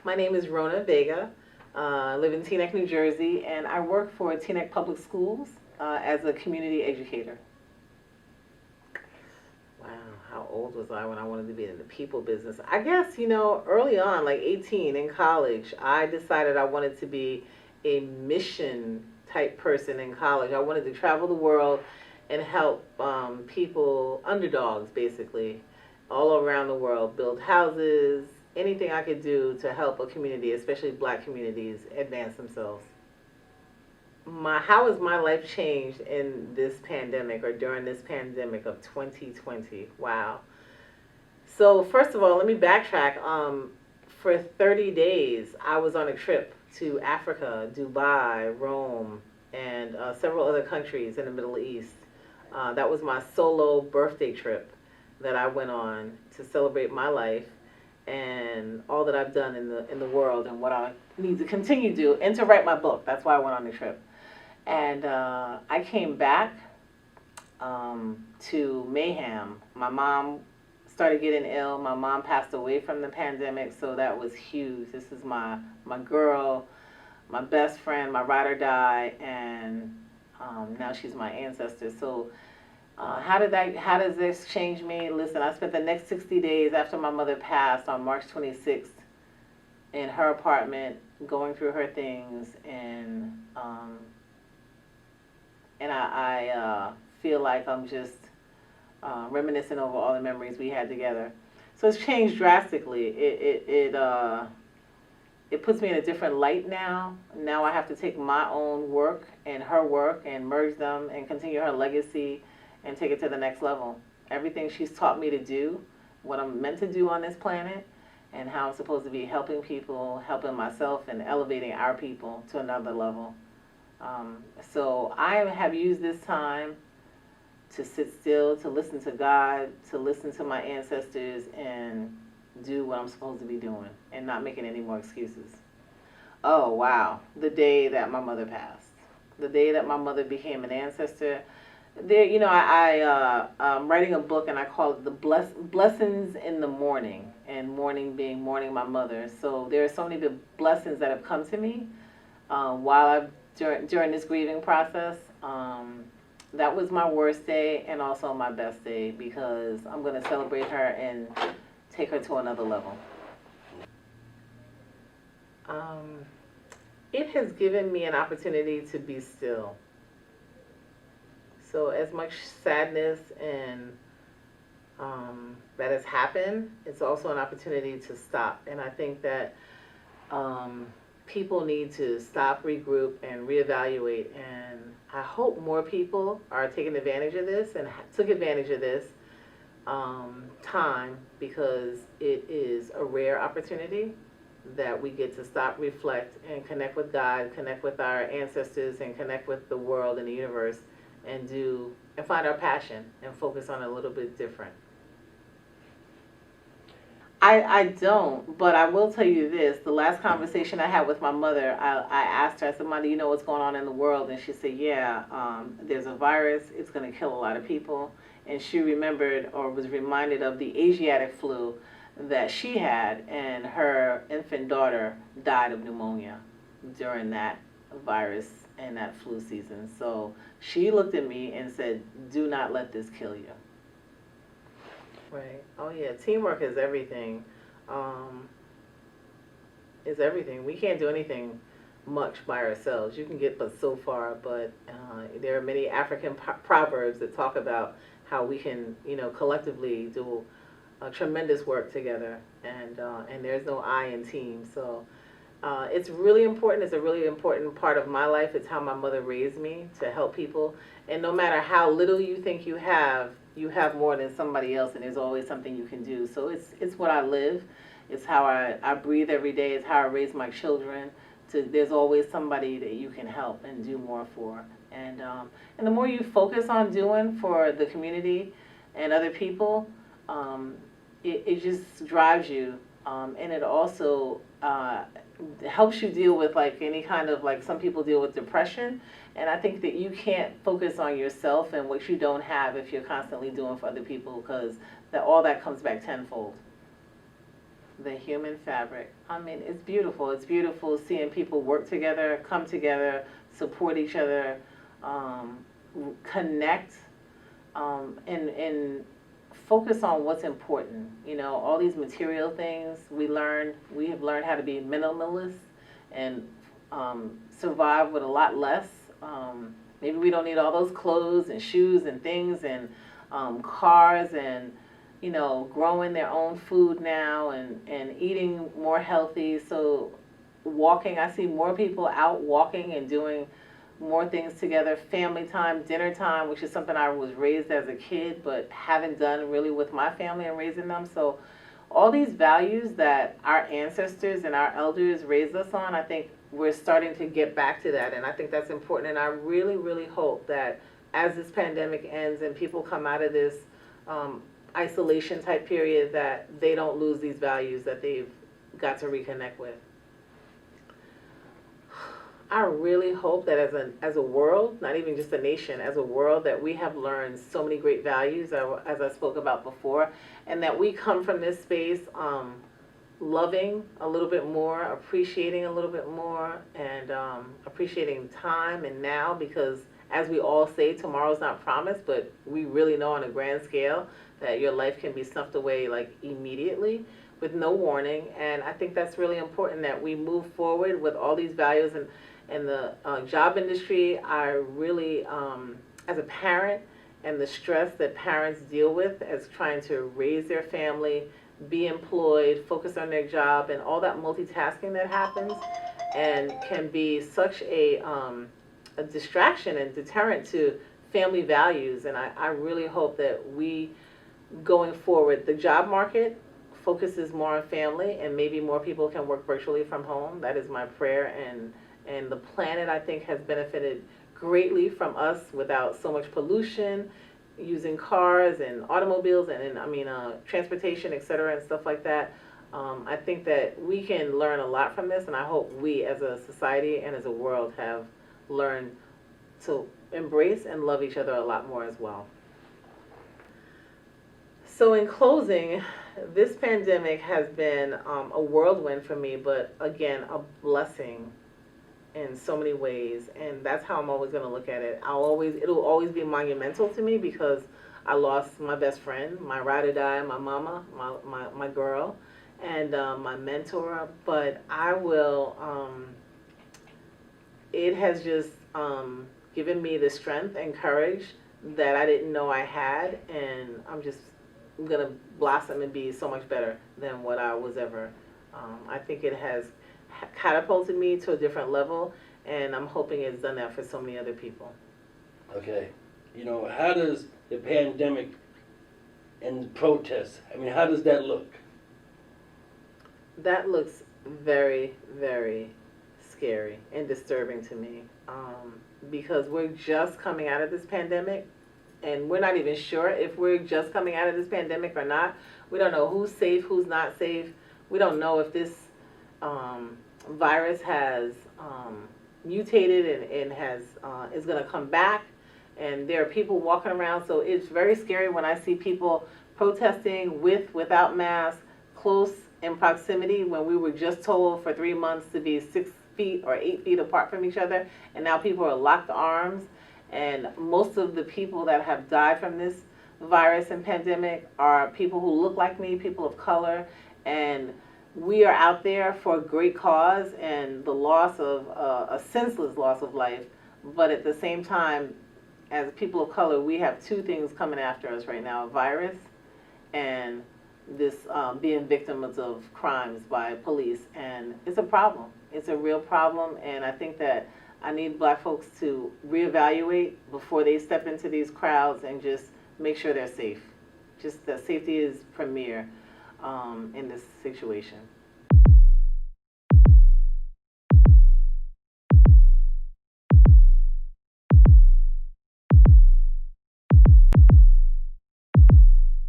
My name is Rhona Vega. I live in Teaneck, New Jersey, and I work for Teaneck Public Schools as a community educator. Wow, how old was I when I wanted to be in the people business? I guess, early on, like 18 in college, I decided I wanted to be a mission type person in college. I wanted to travel the world and help people, underdogs basically, all around the world, build houses, anything I could do to help a community, especially black communities, advance themselves. How has my life changed in this pandemic or during this pandemic of 2020? Wow. So first of all, let me backtrack. For 30 days, I was on a trip to Africa, Dubai, Rome, and several other countries in the Middle East. That was my solo birthday trip that I went on to celebrate my life and all that I've done in the world and what I need to continue to do and to write my book. That's why I went on the trip. And I came back to mayhem. My mom started getting ill. My mom passed away from the pandemic, so that was huge. This is my girl, my best friend, my ride or die, and now she's my ancestor. So how does this change me? Listen, I spent the next 60 days after my mother passed on March 26th in her apartment, going through her things, and I feel like I'm just reminiscing over all the memories we had together. So it's changed drastically. It puts me in a different light now. Now I have to take my own work and her work and merge them and continue her legacy and take it to the next level. Everything she's taught me to do, what I'm meant to do on this planet, and how I'm supposed to be helping people, helping myself, and elevating our people to another level. So I have used this time to sit still, to listen to God, to listen to my ancestors, and do what I'm supposed to be doing, and not making any more excuses. Oh, wow. The day that my mother passed. The day that my mother became an ancestor. I'm writing a book, and I call it the Blessings in the Morning, and morning being mourning my mother. So there are so many blessings that have come to me during this grieving process. That was my worst day and also my best day, because I'm going to celebrate her and take her to another level. It has given me an opportunity to be still. So as much sadness and that has happened, it's also an opportunity to stop. And I think that people need to stop, regroup, and reevaluate. And I hope more people are taking advantage of this and took advantage of this time, because it is a rare opportunity that we get to stop, reflect, and connect with God, connect with our ancestors, and connect with the world and the universe, and find our passion and focus on it a little bit different. I don't, but I will tell you this. The last conversation I had with my mother, I asked her, I said, "Mother, you know what's going on in the world?" And she said, "Yeah, there's a virus. It's going to kill a lot of people." And she remembered, or was reminded of, the Asiatic flu that she had, and her infant daughter died of pneumonia during that virus and that flu season. So she looked at me and said, "Do not let this kill you." Right. Oh yeah. Teamwork is everything. Is everything. We can't do anything much by ourselves. You can get but so far, but there are many African proverbs that talk about how we can, collectively do tremendous work together, and there's no I in team. So it's really important. It's a really important part of my life. It's how my mother raised me to help people. And no matter how little you think you have more than somebody else, and there's always something you can do. So it's what I live. It's how I breathe every day. It's how I raise my children. There's always somebody that you can help and do more for. And the more you focus on doing for the community and other people, it just drives you. And it also helps you deal with, like, any kind of, like, some people deal with depression. And I think that you can't focus on yourself and what you don't have if you're constantly doing for other people, because all that comes back tenfold. The human fabric. I mean, it's beautiful. It's beautiful seeing people work together, come together, support each other, um, connect, and focus on what's important. You know, all these material things we have learned how to be minimalist and survive with a lot less. Maybe we don't need all those clothes and shoes and things and cars and, you know, growing their own food now and eating more healthy. So walking, I see more people out walking and doing more things together, family time, dinner time, which is something I was raised as a kid but haven't done really with my family and raising them. So all these values that our ancestors and our elders raised us on, I think we're starting to get back to that, and I think that's important. And I really, really hope that as this pandemic ends and people come out of this isolation type period, that they don't lose these values that they've got to reconnect with. I really hope that as a world, not even just a nation, as a world, that we have learned so many great values, as I spoke about before, and that we come from this space loving a little bit more, appreciating a little bit more, and appreciating time and now, because as we all say, tomorrow's not promised, but we really know on a grand scale that your life can be snuffed away like immediately with no warning. And I think that's really important, that we move forward with all these values. And the job industry, I really, as a parent, and the stress that parents deal with as trying to raise their family, be employed, focus on their job, and all that multitasking that happens, and can be such a distraction and deterrent to family values. And I really hope that we, going forward, the job market focuses more on family, and maybe more people can work virtually from home. That is my prayer. And the planet, I think, has benefited greatly from us without so much pollution, using cars and automobiles and transportation, et cetera, and stuff like that. I think that we can learn a lot from this, and I hope we as a society and as a world have learned to embrace and love each other a lot more as well. So in closing, this pandemic has been a whirlwind for me, but again, a blessing in so many ways, and that's how I'm always going to look at it. It'll always be monumental to me, because I lost my best friend, my ride or die, my mama, my girl, and my mentor. But I will, it has just given me the strength and courage that I didn't know I had, and I'm just going to blossom and be so much better than what I was ever. I think it has catapulted me to a different level, and I'm hoping it's done that for so many other people. Okay. You know, how does the pandemic and the protests, how does that look? That looks very, very scary and disturbing to me, because we're just coming out of this pandemic, and we're not even sure if we're just coming out of this pandemic or not. We don't know who's safe, who's not safe. We don't know if this virus has mutated and has is going to come back, and there are people walking around. So it's very scary when I see people protesting without masks, close in proximity, when we were just told for 3 months to be 6 feet or 8 feet apart from each other, and now people are locked arms. And most of the people that have died from this virus and pandemic are people who look like me, people of color, and we are out there for a great cause, and the loss of a senseless loss of life. But at the same time, as people of color, we have two things coming after us right now: a virus and this being victims of crimes by police. And it's a problem. It's a real problem, and I think that I need Black folks to reevaluate before they step into these crowds and just make sure they're safe. Just that safety is premier in this situation.